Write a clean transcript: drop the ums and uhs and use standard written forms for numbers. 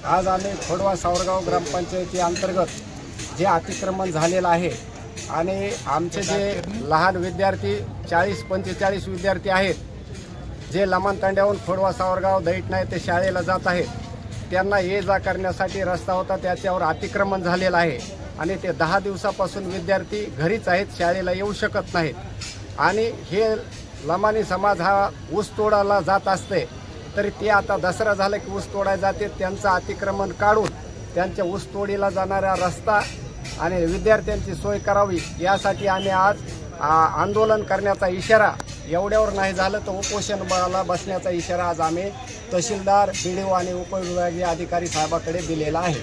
आज आम्ही खोडवा सावरगाव ग्रामपंचायती अंतर्गत जे अतिक्रमण झालेलं आहे आणि आमचे जे लहान विद्यार्थी 40-45 विद्यार्थी आहेत जे लमानतांड्याहून खोडवा सावरगाव दैठणा येथे शाळेला जात आहेत, त्यांना ये जा करण्यासाठी रस्ता होता त्याच्यावर अतिक्रमण झालेलं आहे आणि ते 10 दिवसापासून विद्यार्थी घरीच आहेत, शाळेला येऊ शकत नाहीत। आणि हे लमानी समाज हा ऊस तोडायला जात असते तरी ते आता दसरा झाला की ऊस तोडायला जाते, त्यांचं अतिक्रमण काढून त्यांच्या ऊस तोडीला जाणारा रस्ता आणि विद्यार्थ्यांची सोय करावी यासाठी आम्ही आज आंदोलन करण्याचा इशारा, एवढ्यावर नाही झालं तर उपोषणाला बसण्याचा इशारा आज आम्ही तहसीलदार, BDO आणि उपविभागीय अधिकारी साहेबांकडे दिलेला आहे।